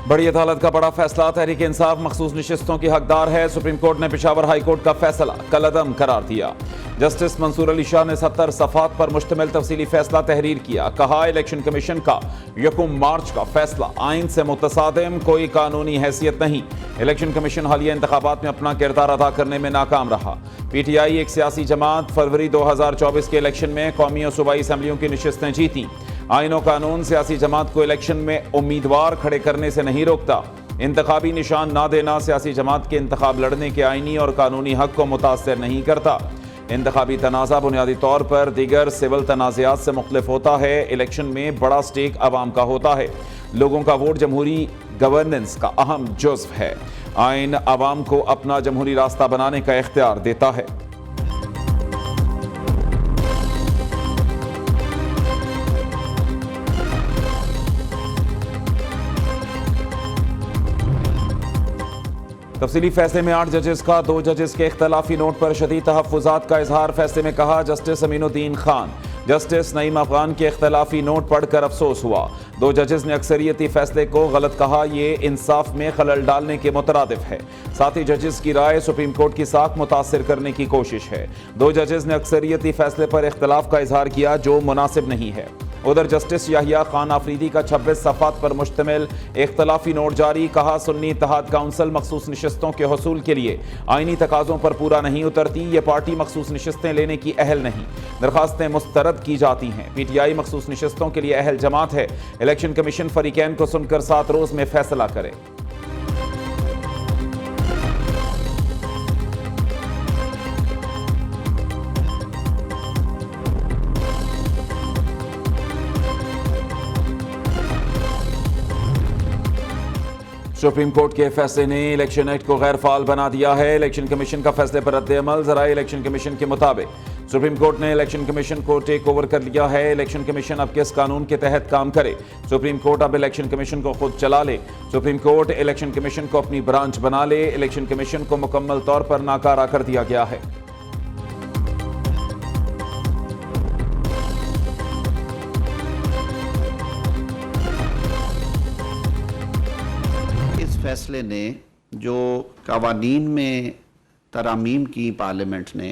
बड़ी अदालत का बड़ा फैसला, तहरीक इंसाफ मखसूस नशिस्तों की हकदार है। सुप्रीम कोर्ट ने पेशावर हाई कोर्ट का फैसला कलअदम करार दिया। जस्टिस मंसूर अली शाह ने 70 सफ़ात पर मुश्तमिल तफसीली फैसला तहरीर किया। कहा, इलेक्शन कमीशन का 1 मार्च का फैसला आइन से मुतसादिम, कोई कानूनी हैसियत नहीं। इलेक्शन कमीशन हालिया इंतखाबात में अपना किरदार अदा करने में नाकाम रहा। PTI एक सियासी जमात फरवरी 2024 के इलेक्शन में कौमी और सूबाई असम्बलियों की नशिस्तें जीती। आइन और कानून सियासी जमात को इलेक्शन में उम्मीदवार खड़े करने से नहीं रोकता। इंतखाबी निशान ना देना सियासी जमात के इंतखाब लड़ने के आइनी और कानूनी हक को मुतासर नहीं करता। इंतखाबी तनाज़ा बुनियादी तौर पर दीगर सिविल तनाज़ात से मुख्तलिफ होता है। इलेक्शन में बड़ा स्टेक आवाम का होता है। लोगों का वोट जमहूरी गवर्नेंस का अहम जुज़्व है। आइन आवाम को अपना जमहूरी रास्ता बनाने का इख्तियार देता है। तफसीली फैसले में 8 जजेस का 2 जजेस के इख्तलाफी नोट पर शदीद तहफ़्फ़ुज़ात का इजहार। फैसले में कहा, जस्टिस अमीनुद्दीन खान, जस्टिस नईम अफगान के इख्तलाफी नोट पढ़कर अफसोस हुआ। 2 जजेस ने अक्सरियती फैसले को गलत कहा। ये इंसाफ में खलल डालने के मुतरादिफ है। साथ ही जजेस की राय सुप्रीम कोर्ट की साख मुतासिर करने की कोशिश है। 2 जजेस ने अक्सरियती फैसले पर इख्तलाफ का इजहार किया जो मुनासिब नहीं है। उधर जस्टिस याहिया खान आफरीदी का 26 सफ़ात पर मुश्तमिल इख्तलाफी नोट जारी। कहा, सुन्नी इत्तेहाद काउंसिल मखसूस नशिस्तों के हसूल के लिए आइनी तकाज़ों पर पूरा नहीं उतरती। ये पार्टी मखसूस नशिस्तें लेने की अहल नहीं, दरखास्तें मुस्तरद की जाती हैं। PTI मखसूस नशिस्तों के लिए अहल जमात है। इलेक्शन कमीशन फरीकैन को सुनकर 7 रोज़ में फैसला करे। सुप्रीम कोर्ट के फैसले ने इलेक्शन एक्ट को गैर फाल बना दिया है। इलेक्शन कमीशन का फैसले पर रद्द-ए-अमल। ज़राए इलेक्शन कमीशन के मुताबिक सुप्रीम कोर्ट ने इलेक्शन कमीशन को टेक ओवर कर लिया है। इलेक्शन कमीशन अब किस कानून के तहत काम करे, सुप्रीम कोर्ट अब इलेक्शन कमीशन को खुद चला ले। सुप्रीम कोर्ट इलेक्शन कमीशन को अपनी ब्रांच बना ले। इलेक्शन कमीशन को मुकम्मल तौर पर नाकारा कर दिया गया है। फैसले ने जो कवानीन में तरामीम की पार्लियामेंट ने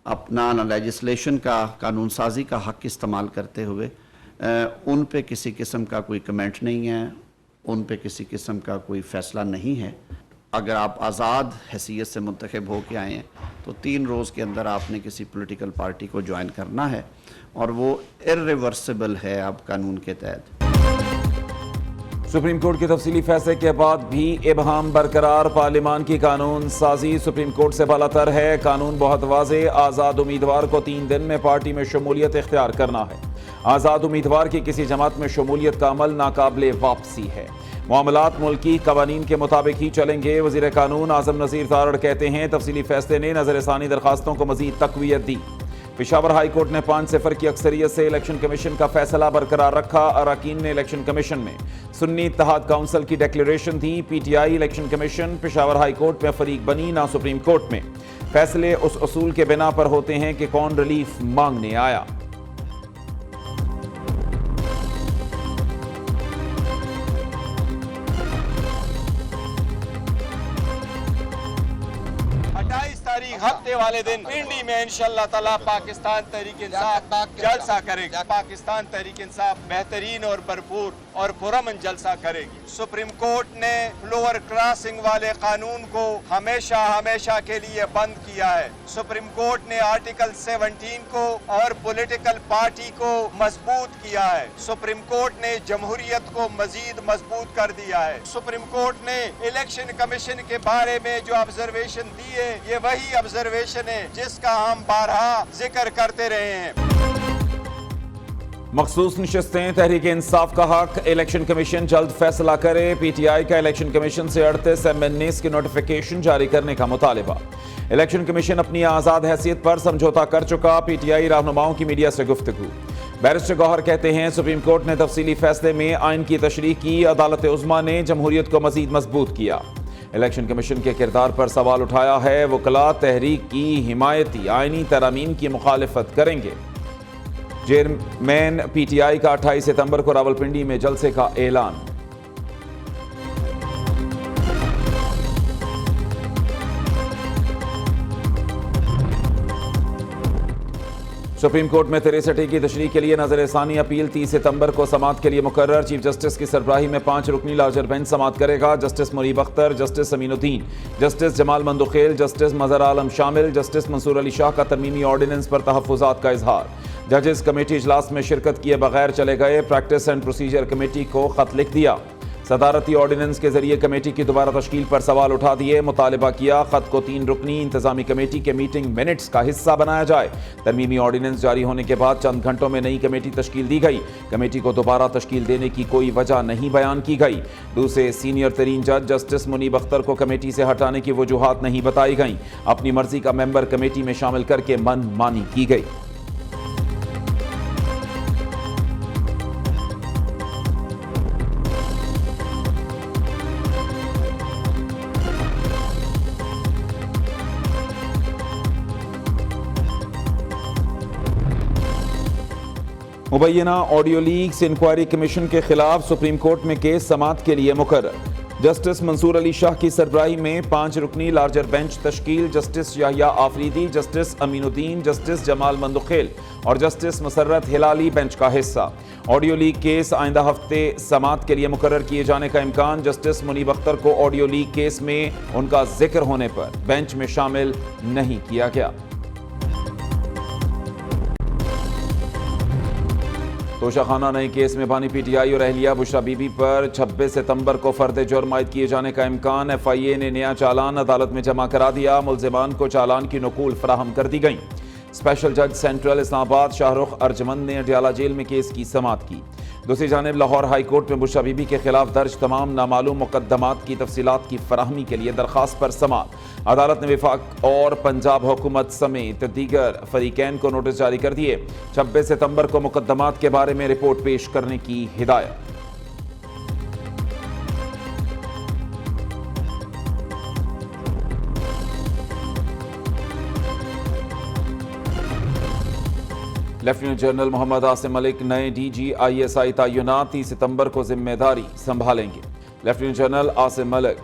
अपना लेजिस्लेशन का कानून साजी का हक इस्तेमाल करते हुए उन पे किसी किस्म का कोई कमेंट नहीं है, उन पे किसी किस्म का कोई फ़ैसला नहीं है। अगर आप आज़ाद हैसियत से मुंतखब हो के आए हैं तो 3 रोज़ के अंदर आपने किसी पॉलिटिकल पार्टी को ज्वाइन करना है और वो इर्रिवर्सिबल है अब कानून के तहत। सुप्रीम कोर्ट के तफसीली फैसले के बाद भी इबहम बरकरार। पार्लियामान की कानून साजी सुप्रीम कोर्ट से बालातर है। कानून बहुत वाज़े, आज़ाद उम्मीदवार को 3 दिन में पार्टी में शमूलियत इख्तियार करना है। आज़ाद उम्मीदवार की किसी जमात में शमूलियत का अमल नाकाबिले वापसी है। मामलात मुल्की कवानीन के मुताबिक ही चलेंगे। वज़ीर कानून आज़म नज़ीर तारड़ कहते हैं, तफसीली फैसले ने नज़रसानी दरखास्तों को मज़ीद तक़वियत दी। पेशावर हाई कोर्ट ने 5-0 की अक्सरियत से इलेक्शन कमीशन का फैसला बरकरार रखा। अरकान ने इलेक्शन कमीशन में सुन्नी इत्तेहाद काउंसिल की डिक्लेरेशन दी। PTI election commission Peshawar high court में फरीक बनी, ना सुप्रीम कोर्ट में। फैसले उस उसूल के बिना पर होते हैं कि कौन रिलीफ मांगने आया। हफ्ते वाले दिन पिंडी में इंशाअल्लाह ताला पाकिस्तान तहरीक इंसाफ जलसा करेगी। पाकिस्तान तहरीक इंसाफ बेहतरीन और भरपूर और पुरअमन जलसा करेगी। सुप्रीम कोर्ट ने फ्लोअर क्रॉसिंग वाले कानून को हमेशा हमेशा के लिए बंद किया है। सुप्रीम कोर्ट ने आर्टिकल 17 को और पॉलिटिकल पार्टी को मजबूत किया है। सुप्रीम कोर्ट ने जमहूरियत को मजीद मजबूत कर दिया है। सुप्रीम कोर्ट ने इलेक्शन कमीशन के बारे में जो ऑब्जर्वेशन दी है, ये वही ऑब्जर्वेशन है जिसका हम बारहा जिक्र करते रहे हैं। मखसूस नशिस्तें तहरीक इंसाफ का हक, इलेक्शन कमीशन जल्द फैसला करे। PTI का इलेक्शन कमीशन से 38 MNAs की नोटिफिकेशन जारी करने का मुतालिबा। इलेक्शन कमीशन अपनी आज़ाद हैसियत पर समझौता कर चुका। PTI रहनुमाओं की मीडिया से गुफ्तगू। बैरिस्टर गौहर कहते हैं, सुप्रीम कोर्ट ने तफसीली फैसले में आइन की तशरीह की। अदालत उज़्मा ने जमहूरियत को मजीद मजबूत किया। इलेक्शन कमीशन के किरदार पर सवाल उठाया है। वकला तहरीक की हिमायती आइनी तरामीम की मुखालिफत करेंगे। चेयरमैन PTI का 28 सितंबर को रावलपिंडी में जलसे का ऐलान। सुप्रीम कोर्ट में 63 की तशरीह के लिए नजर-ए-सानी अपील 30 सितंबर को समाअत के लिए मुकर्रर। चीफ जस्टिस की सरबराही में 5 रुकनी लार्जर बेंच समाअत करेगा। Justice Munib Akhtar, justice Aminuddin, justice Jamal Mandokhail, justice Mazhar Alam शामिल। जस्टिस मंसूर अली शाह का तरमीमी ऑर्डिनेंस पर तहफ्फुजात का इजहार। जजेस कमेटी इजलास में शिरकत किए बगैर चले गए। प्रैक्टिस एंड प्रोसीजर कमेटी को खत लिख दिया। सदारती ऑर्डिनेंस के जरिए कमेटी की दोबारा तश्कील पर सवाल उठा दिए। मुतालिबा किया खत को 3 रुकनी इंतजामी कमेटी के मीटिंग मिनट्स का हिस्सा बनाया जाए। तरमीमी ऑर्डिनेंस जारी होने के बाद चंद घंटों में नई कमेटी तश्कील दी गई। कमेटी को दोबारा तश्कील देने की कोई वजह नहीं बयान की गई। दूसरे सीनियर तरीन जज जस्टिस मुनीब अख्तर को कमेटी से हटाने की वजूहात नहीं बताई गई। अपनी मर्जी का मेंबर कमेटी में शामिल करके मनमानी की गई। मुबैना ऑडियो लीक्स इंक्वायरी कमीशन के खिलाफ सुप्रीम कोर्ट में केस समाअत के लिए मुकर्रर। जस्टिस मंसूर अली शाह की सरबराही में 5 रुकनी लार्जर बेंच तश्कील। Justice Yahya Afridi, justice Aminuddin, justice Jamal Mandokhail और जस्टिस मसर्रत हिलाली बेंच का हिस्सा। ऑडियो लीक केस आइंदा हफ्ते समाअत के लिए मुकर्रर किए जाने का इम्कान। जस्टिस मुनीब अख्तर को ऑडियो लीक केस में उनका जिक्र होने पर बेंच में शामिल नहीं किया गया। तोशाखाना नए केस में बानी पीटीआई और अहलिया बुशरा बीबी पर 26 सितंबर को फर्द जुर्म आयद किए जाने का इम्कान। एफआईए ने नया चालान अदालत में जमा करा दिया। मुल्जिमान को चालान की नकूल फराहम कर दी गई। स्पेशल जज सेंट्रल इस्लामाबाद शाहरुख अर्जमंद ने अडयाला जेल में केस की समाअत की। दूसरी जानिब लाहौर हाई कोर्ट में बुशरा बीबी के खिलाफ दर्ज तमाम नामालूम मुकदमात की तफसीलात की फराहमी के लिए दरखास्त पर समाअत। अदालत ने विफाक और पंजाब हुकूमत समेत दीगर फरीकैन को नोटिस जारी कर दिए। 26 सितंबर को मुकदमात के बारे में रिपोर्ट पेश करने की हिदायत। लेफ्टिनेंट जनरल मोहम्मद आसिम मलिक नए डीजी ISI तैनात 30 सितंबर को जिम्मेदारी संभालेंगे। Lieutenant general Asim Malik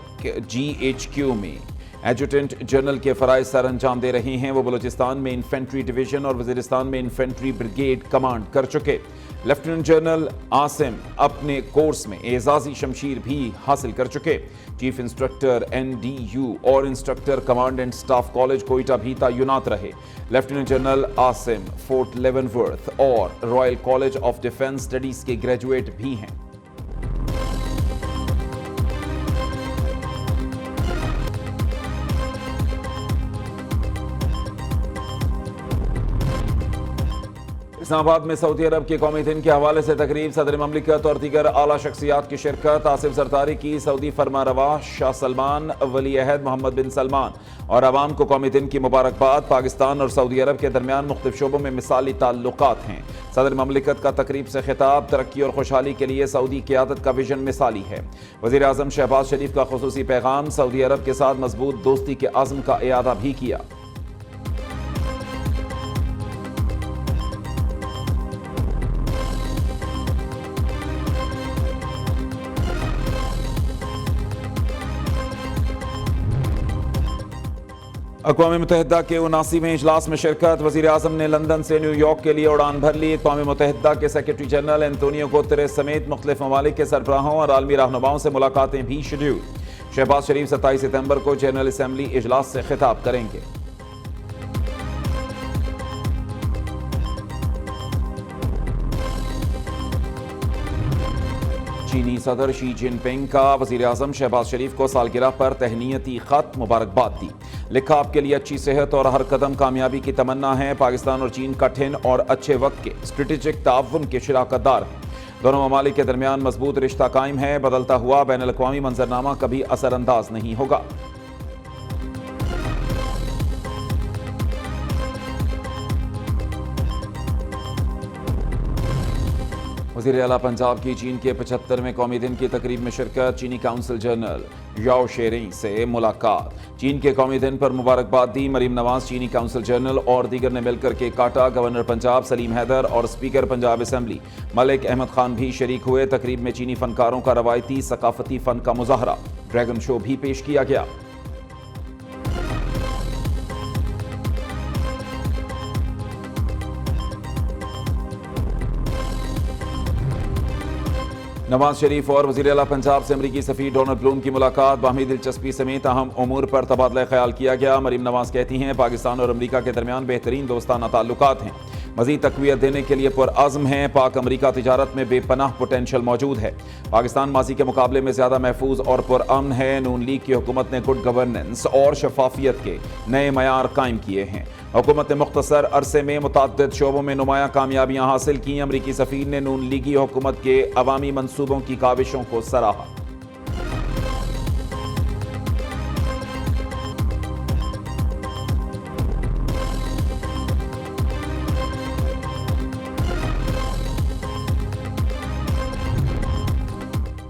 GHQ में एडजुटेंट जनरल के फराइज सर अंजाम दे रहे हैं। वो बलूचिस्तान में इन्फेंट्री डिवीजन और वजीरिस्तान में इन्फेंट्री ब्रिगेड कमांड कर चुके। लेफ्टिनेंट जनरल आसिम अपने कोर्स में एजाजी शमशीर भी हासिल कर चुके। चीफ इंस्ट्रक्टर NDU और instructor command and staff college Quetta भी तैनात रहे। लेफ्टिनेंट जनरल आसिम फोर्ट लेवनवर्थ और royal college of defence studies के ग्रेजुएट भी हैं। इस्लामाबाद में सऊदी अरब के कौमी दिन के हवाले से तकरीब। सदर ममलिकत और दीगर आला शख्सियात की शिरकत। आसिफ जरदारी की सऊदी फरमारवा शाह सलमान, वली अहद मोहम्मद बिन सलमान और अवाम को कौमी दिन की मुबारकबाद। पाकिस्तान और सऊदी अरब के दरमियान मुख्तलिफ शोबों में मिसाली ताल्लुकात हैं। सदर ममलिकत का तकरीब से खिताब। तरक्की और खुशहाली के लिए सऊदी क़यादत का विजन मिसाली है। वज़ीर आज़म शहबाज शरीफ का खुसूसी पैगाम। सऊदी अरब के साथ मजबूत दोस्ती के आज़म का इयादा भी किया। अक़वाम मुत्तहिदा के 79वें इजलास में शिरकत। वज़ीर आज़म ने लंदन से न्यूयॉर्क के लिए उड़ान भर ली। अक़वाम मुत्तहिदा के सेक्रेटरी जनरल एंटोनियो गुतेरेस समेत मुख्तलिफ ममालिक के सरबराहों और आलमी रहनुमाओं से मुलाकातें भी शेड्यूल। शहबाज शरीफ 27 सितंबर को जनरल असम्बली इजलास से खिताब करेंगे। चीनी सदर शी जिनपिंग का वज़ीर आज़म शहबाज शरीफ को सालगिरह पर तहनीयती खत मुबारकबाद दी। लिखा, आपके लिए अच्छी सेहत और हर कदम कामयाबी की तमन्ना है। पाकिस्तान और चीन कठिन और अच्छे वक्त के स्ट्रेटेजिक ताउन के शराकतदार हैं। दोनों ममालिक के दरमियान मजबूत रिश्ता कायम है। बदलता हुआ बैनुल अक़वामी मंजरनामा कभी असरअंदाज नहीं होगा। वज़ीर आला पंजाब की चीन के 75वें कौमी दिन की तकरीब में शिरकत। चीनी काउंसिल जनरल याओ शेरिंग से मुलाकात। चीन के कौमी दिन पर मुबारकबाद दी। मरीम नवाज, चीनी काउंसिल जनरल और दीगर ने मिलकर केक काटा। गवर्नर पंजाब सलीम हैदर और स्पीकर पंजाब असम्बली मलिक अहमद खान भी शरीक हुए। तकरीब में चीनी फनकारों का रवायती सकाफती फ़न का मुजाहरा, ड्रैगन शो भी पेश किया गया। नवाज शरीफ और वज़ीर आला पंजाब से अमरीकी सफ़ीर डोनाल्ड ब्लूम की मुलाकात, बाहमी दिलचस्पी समेत अहम उमूर पर तबादला ख्याल किया गया। मरीम नवाज कहती हैं पाकिस्तान और अमरीका के दरमियान बेहतरीन दोस्ताना ताल्लुकात हैं, मज़ीद तक़वियत देने के लिए पुरअज़्म हैं। पाक अमरीका तिजारत में बेपनाह पोटेंशल मौजूद है। पाकिस्तान माजी के मुकाबले में ज़्यादा महफूज और पुरअमन है। नून लीग की हुकूमत ने गुड गवर्नेंस और शफाफियत के नए मयार कायम किए हैं। हुकूमत ने मुख्तसर अरसे में मुतअद्दिद शोबों में नुमायां कामयाबियां हासिल की। अमरीकी सफ़ीर ने नून लीगी हुकूमत के अवामी मंसूबों की काविशों को सराहा।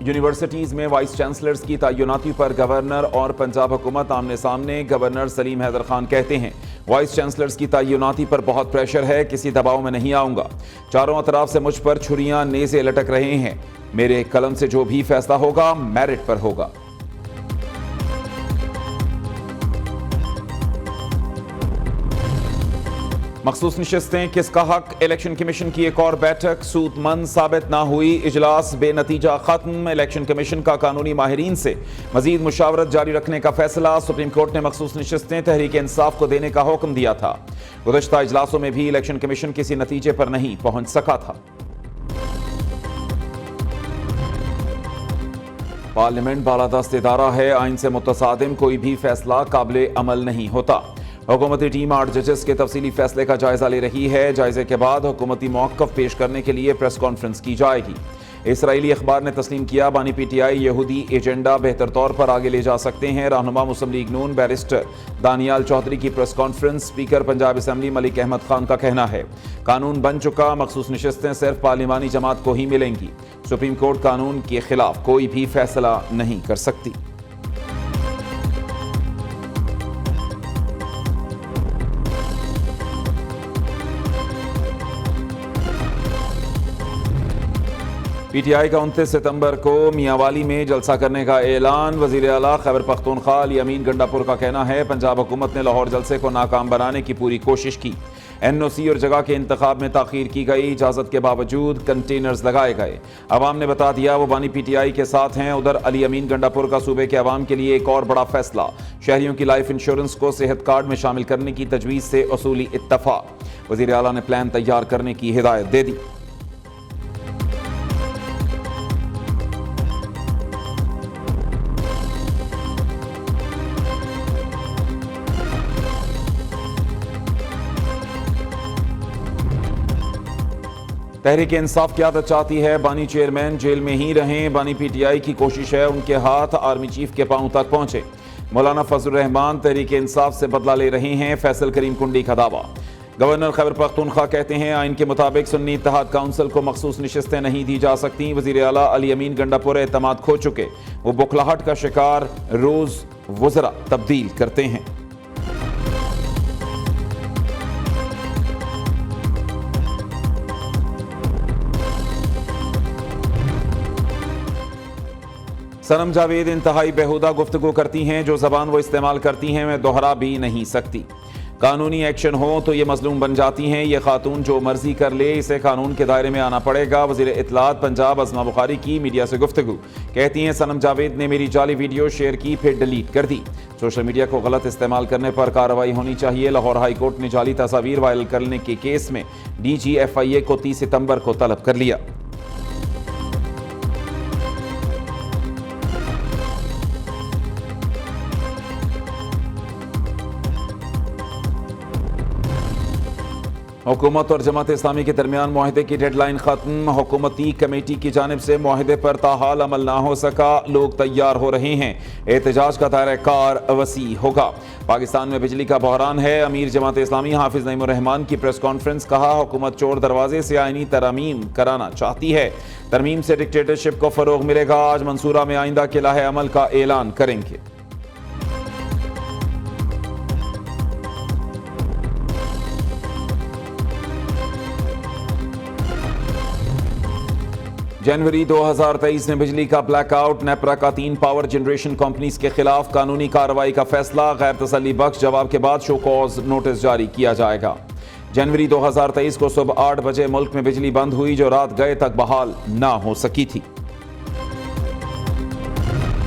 यूनिवर्सिटीज़ में वाइस चांसलर्स की तैनाती पर गवर्नर और पंजाब हुकूमत आमने सामने। गवर्नर सलीम हैदर खान कहते हैं वाइस चांसलर्स की तैनाती पर बहुत प्रेशर है, किसी दबाव में नहीं आऊंगा। चारों तरफ से मुझ पर छुरियां नेज़े लटक रहे हैं। मेरे कलम से जो भी फैसला होगा मेरिट पर होगा। मखसूस नशिस्तें किसका हक, इलेक्शन कमीशन की एक और बैठक सूदमंद साबित ना हुई। इजलास बेनतीजा खत्म। इलेक्शन कमीशन का कानूनी माहिरीन से मजीद मुशावरत जारी रखने का फैसला। सुप्रीम कोर्ट ने मखसूस नशिस्तें तहरीक इंसाफ को देने का हुक्म दिया था। गुज़श्ता इजलासों में भी इलेक्शन कमीशन किसी नतीजे पर नहीं पहुंच सका था। पार्लियामेंट बालादस्त इदारा है, आइन से मुतसादिम कोई भी फैसला काबिल अमल नहीं होता। हुकूमती टीम 8 जजेस के तफसीली फैसले का जायजा ले रही है। जायजे के बाद हुकूमती मौक़िफ़ पेश करने के लिए प्रेस कॉन्फ्रेंस की जाएगी। इसराइली अखबार ने तस्लीम किया बानी पीटीआई यहूदी एजेंडा बेहतर तौर पर आगे ले जा सकते हैं। रहनुमा मुस्लिम लीग नून बैरिस्टर दानियाल चौधरी की press conference. Speaker Punjab assembly Malik Ahmad Khan का कहना है कानून बन चुका, मखसूस नशिस्तें सिर्फ पार्लिमानी जमात को ही मिलेंगी। सुप्रीम कोर्ट कानून के खिलाफ कोई भी फैसला नहीं कर सकती। पीटीआई का 29 सितंबर को मियांवाली में जलसा करने का ऐलान। वज़ीर आला खैबर पख्तूनख्वा अली अमीन गंडापुर का कहना है पंजाब हुकूमत ने लाहौर जलसे को नाकाम बनाने की पूरी कोशिश की। एनओसी और जगह के इंतखाब में ताख़ीर की गई। इजाज़त के बावजूद कंटेनर्स लगाए गए। अवाम ने बता दिया वो बानी पीटीआई के साथ हैं। उधर अली अमीन गंडापुर का सूबे के अवाम के लिए एक और बड़ा फैसला, शहरियों की लाइफ इंश्योरेंस को सेहत कार्ड में शामिल करने की तजवीज़ से उसूली इत्तफाक। वज़ीर आला ने प्लान तैयार करने की हिदायत दे दी। तहरीक इंसाफ क़यादत चाहती है बानी चेयरमैन जेल में ही रहें। बानी पीटीआई की कोशिश है उनके हाथ आर्मी चीफ के पांव तक पहुंचे। मौलाना फजलुर रहमान तहरीक इंसाफ से बदला ले रहे हैं, फैसल करीम कुंडी का दावा। गवर्नर खैबर पख्तूनख्वा कहते हैं आइन के मुताबिक सुन्नी इत्तेहाद काउंसिल को मखसूस नशिस्तें नहीं दी जा सकती। वज़ीर आला अली अमीन गंडापुर एतमाद खो चुके, वो बुखलाहट का शिकार रोज वज़रा तब्दील करते हैं। सनम जावेद इंतहाई बेहुदा गुफ्तगू करती हैं, जो जबान वो इस्तेमाल करती हैं मैं दोहरा भी नहीं सकती। कानूनी एक्शन हो तो ये मजलूम बन जाती हैं। ये खातून जो मर्जी कर ले, इसे कानून के दायरे में आना पड़ेगा। वज़ीर इत्तलात पंजाब अज़मा बुखारी की मीडिया से गुफ्तगू। कहती हैं सनम जावेद ने मेरी जाली वीडियो शेयर की फिर डिलीट कर दी। सोशल मीडिया को गलत इस्तेमाल करने पर कार्रवाई होनी चाहिए। लाहौर हाई कोर्ट ने जाली तस्वीर वायरल करने के केस में DGFIA को 30 सितंबर को तलब कर लिया। हुकूमत और जमात इस्लामी के दरमियान मुआहदे की डेडलाइन खत्म। हुकूमती कमेटी की जानिब से मुआहदे पर ताहाल अमल ना हो सका। लोग तैयार हो रहे हैं, एहतजाज का दायरा कार वसी होगा। पाकिस्तान में बिजली का बहरान है। अमीर जमात इस्लामी हाफिज नईमुर रहमान की प्रेस कॉन्फ्रेंस। कहा हुकूमत चोर दरवाजे से आईनी तरमीम कराना चाहती है। तरमीम से डिक्टेटरशिप को फरोग मिलेगा। आज मंसूरा में आइंदा के लाहे अमल का ऐलान करेंगे। जनवरी 2023 में बिजली का ब्लैकआउट। नेपरा का 3 पावर जनरेशन कंपनीज के खिलाफ कानूनी कार्रवाई का फैसला। गैर तसल्ली बख्श जवाब के बाद शो कॉज नोटिस जारी किया जाएगा। जनवरी 2023 को सुबह 8 बजे मुल्क में बिजली बंद हुई, जो रात गए तक बहाल ना हो सकी थी।